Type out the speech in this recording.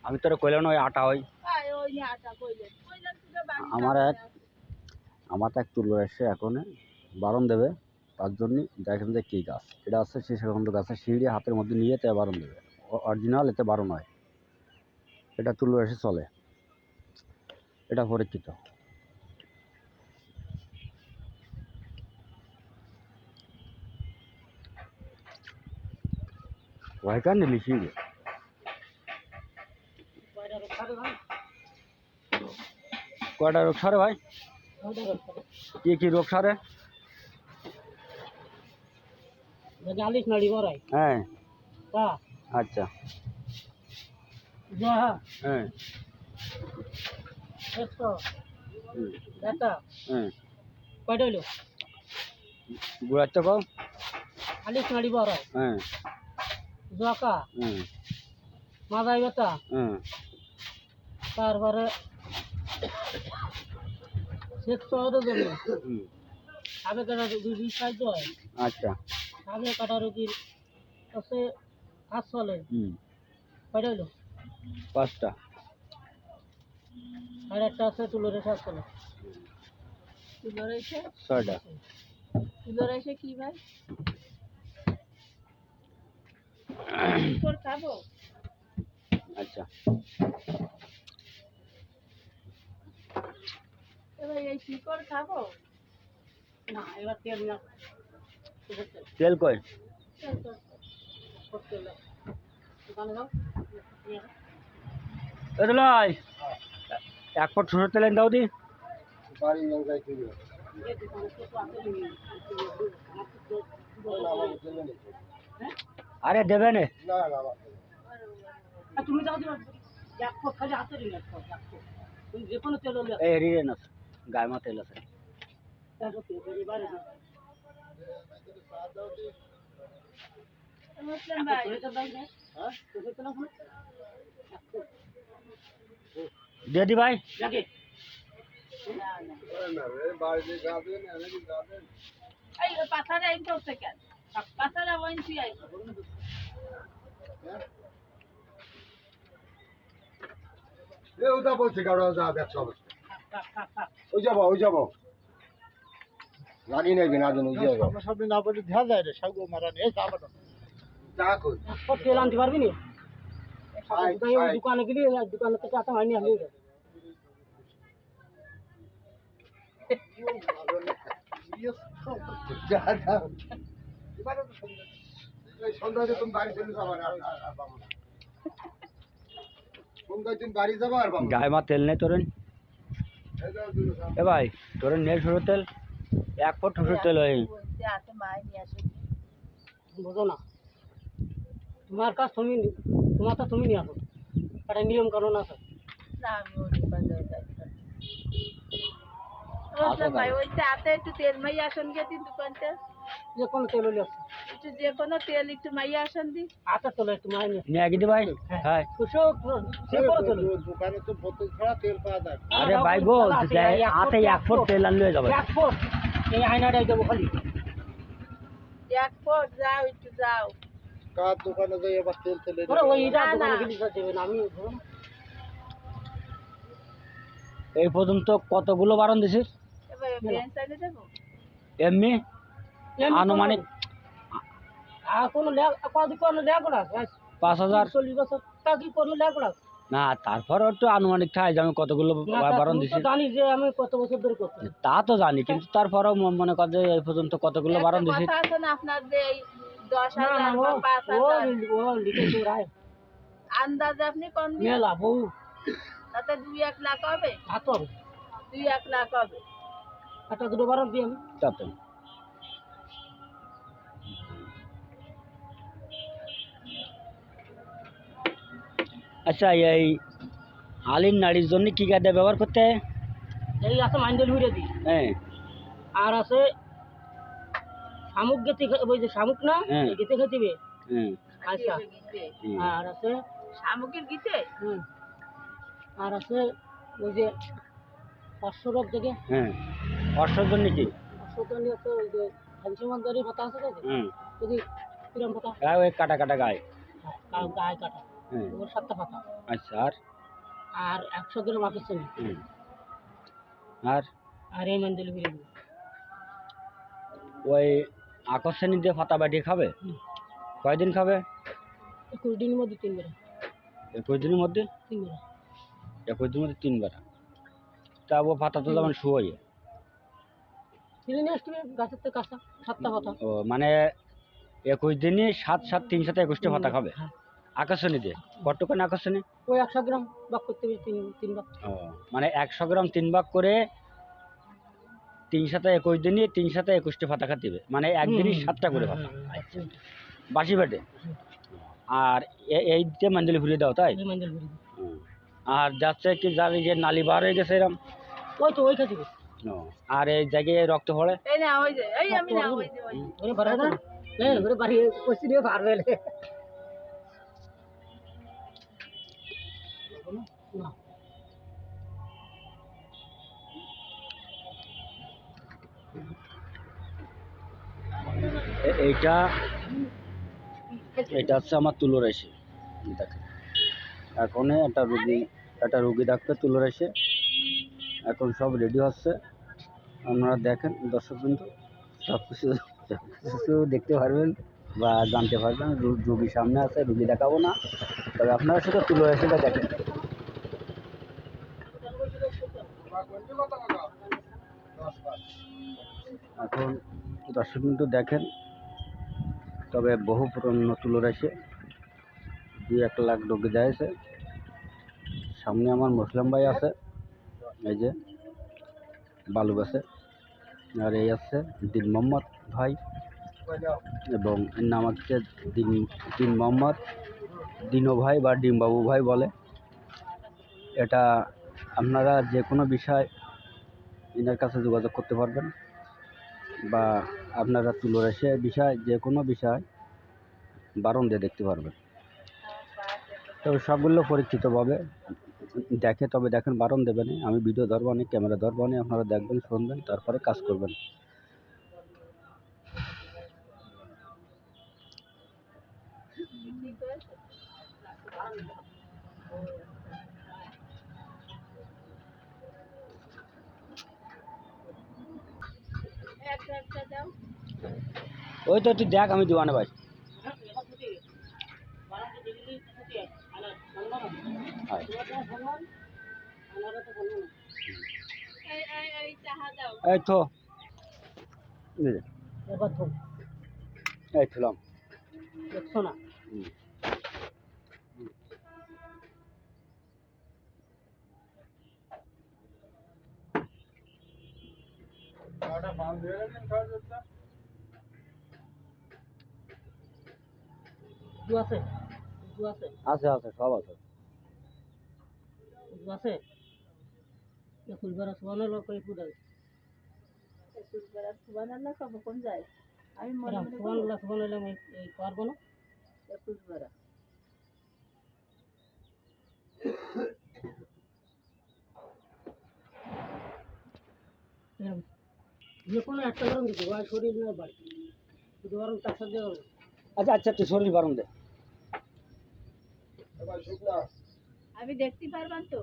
আমি তোরে কইলাম ওই আটা হয় আমার এক তুলো এসে এখন বারণ দেবে তার জন্য দেখেন যে কী গাছ এটা আছে শীর্ষখণ্ড গাছের সিঁড়ি হাতের মধ্যে নিয়ে এতে বারণ দেবে অরিজিনাল এতে বারণ হয় এটা তুলো এসে চলে এটা পরীক্ষিত ভয়কার নিলি সিঁড়ি কয়টা রোগ সারে ভাই কি রোগ সারে হ্যাঁ আচ্ছা হ্যাঁ গুড়াচ্ছ কম আলিশ নাড়ি বড় হ্যাঁ জকা মাথায় ব্যথা তারপরে শেষ শহরের জন্য সাপে কাটা রুগীর সাহায্য হয় আচ্ছা সাপে কাটা রুগীর কাছে কাজ চলে কয়টা হইলো 5টা আর একটা আছে তুলোর কাজ চলে তুলোর এসে 6টা তুলোর এসে কি ভাই খাবো আচ্ছা এবার এই শিকড় খাবো না এবার তেল না তেল কই দোকানে যাও এদলাই এক পট সরষের তেল দাও দি বাড়ি লঙ্কায় কিলো আরে দেবে না না না তুমি যাও এক পট খালি হাতে রিং তুমি যে কোনো তেল হলে এই রিরে না গায় মা তেল আছে দিয়ে দি ভাই পাথারে আইন করছে কেন পাথারে ওইনছি আইন ওটা বলছি কারো যা ব্যবসা অবস্থা ওই যাবো লাগি নেই না দিন ওই যাবো সামনে না বলে ধ্যান যায় রে সাগু মারা নিয়ে যাবো না যা কই তেল আনতে পারবি না দোকানে গেলি দোকানে থেকে আটা হয়নি আমি সন্ধ্যায় তুমি বাড়ি চলে যাবো সন্ধ্যায় তুমি বাড়ি যাবো আর গায়ে মা তেল নেই তোরেন এ ভাই তোরেন নেই সরষের তেল এক পট সরষের তেল হয় বুঝো না তোমার কাজ তুমি তোমার তো তুমি নিয়ে আসো একটা নিয়ম কানুন আছে একটু তেল মাইয়া আসন গে দিন দোকানটা যে কোনো তেল হলে একটু যে কোনো তেল একটু মাইয়া আসন দি আটা তোলে একটু মাই নিয়ে আগে দি ভাই হ্যাঁ যে কোনো তেল দোকানে তো বোতল ছাড়া তেল পাওয়া যায় আরে ভাই গো হাতে এক ফুট তেল আনলে যাবে এক ফুট এই আয়নাটাই দেবো খালি এক ফুট যাও একটু যাও কার দোকানে যাই আবার তেল তেলে ওইটা দোকানে গেলে দেবেন আমি এই পর্যন্ত কতগুলো বারণ দিছিস এমনি আনুমানিক কোনো লেখ না 5,000 40 বছর তা কি কোনো লেখ না না তারপর একটু আনুমানিক থাকে যে আমি কতগুলো বারণ দিছি জানি যে আমি কত বছর ধরে করছি তা তো জানি কিন্তু তারপরেও মনে কর যে এই পর্যন্ত কতগুলো বারণ দিছি আপনার যে 10,000 বা 5,000 লিখে দৌড়ায় আন্দাজে আপনি কোন মেলা বউ তাতে 2-1 লাখ হবে তো 2-1 লাখ হবে একটা দুটো বারণ দিই আমি তাতে আচ্ছা এই আলির নাড়ির জন্য কি কায়দা ব্যবহার করতে হয় এই আছে মাইন্ডেল হুইরে দিই হ্যাঁ আর আছে শামুক গেতে ওই যে শামুক না গেতে খেতিবে আচ্ছা আর আছে শামুকের গিতে আর আছে ওই যে অশ্বরোগ থেকে অশ্বজন নাকি অশ্বজন আছে ওই যে হংসমানদারি পাতা আছে যদি কিরম পাতা ওই কাটা কাটা গায়ে গায়ে কাটা হ্যাঁ ওর 7টা পাতা আচ্ছা আর 100 গ্রাম আকর্ষণ হুম, আর আর এই মান্দুলি বিড়ি দেবো। ওই আকর্ষণী দিয়ে পাতা বাটিয়ে খাবে হুম। কয়দিন খাবে 21 দিনের মধ্যে 3 বার 21 দিনের মধ্যে 3 বার 21 দিনের মধ্যে 3 বার তা ও পাতা তো যেমন শুয়োয় কিনে নিয়ে আসতে হবে গাছের থেকে কাঁচা 7টা পাতা ও মানে 21 দিনই 7 7 3 7 21টা পাতা খাবে হ্যাঁ। আকর্ষণী দিয়ে কতখানি আকর্ষণী ওই 100 গ্রাম ভাগ করতে হবে 3 ভাগ ও মানে 100 গ্রাম 3 ভাগ করে 3 7 21 দিনই 3 7 21টা পাতা খাতে হবে মানে একদিনই 7টা করে পাতা বাসি পেটে আর এই দিয়ে মাঞ্জলি ঘুরিয়ে দাও তাই এই মান্দুলি বিড়ি দেবো। হুম। আর যাচ্ছে কি যার এই যে নালি বার হয়ে গেছে এরকম ওই তো ওই খাতে ও, আর এই জায়গায় রক্ত পড়ে এই না ওই যে এই আমি না ওই যে ওরে বাড়া না এই ওরে বাড়ি কইছি দিয়ে পারবে না এইটা এটা হচ্ছে আমার তুলোর এসে দেখেন এখন একটা রুগী ডাক্তার তুলোর এসে এখন সব রেডি হচ্ছে আপনারা দেখেন দর্শক বিন্দু সব কিছু দেখতে পারবেন বা জানতে পারবেন রুগী সামনে আছে রুগী দেখাবো না তবে আপনারা শুধু তুলোর এসেটা দেখেন এখন দর্শক বিন্দু দেখেন তবে বহু পুরনো তুলোর এসে 2-1 লাখ রোগী দিয়েছে সামনে আমার মুসলিম ভাই আছে এই যে বালু গাছে আর এই আছে দিন মোহাম্মদ ভাই এবং এর নাম হচ্ছে দিন মোহাম্মদ দিনো ভাই বা ডিমবাবু ভাই বলে এটা আপনারা যে কোনো বিষয় এনার কাছে যোগাযোগ করতে পারবেন বা আপনারা তুলোর এসে বিষয় যে কোনো বিষয় বারণ দিয়ে দেখতে পারবেন তবে সবগুলো পরীক্ষিতভাবে দেখে তবে দেখেন বারণ দেবেন আমি ভিডিও ধরবো না ক্যামেরা ধরবো না আপনারা দেখবেন শুনবেন তারপরে কাজ করবেন একটা দাও ওই তো তুই দেখ আমি দিওয়ানে ভাই হ্যাঁ এই চাহা দাও এই তো এই যে, এবার তো এই ছিলাম দেখছো না দু আছে দু আছে আছে আছে সব আছে দু আছে একুশ বার সুবান লোক এই পুরাই 21 বার সুবহানাল্লাহ কব কোন যায় আমি মনে মনে সুবহানাল্লাহ সুবহানাল্লাহ আমি এই পারবো না 21 বার যে কোনো একটা গরম দিতে হয় শরীর না বাড়ি শুধু গরম তার সাথে হবে আচ্ছা আচ্ছা তুই শরীর বারণ দে আমি দেখতে পারবান তো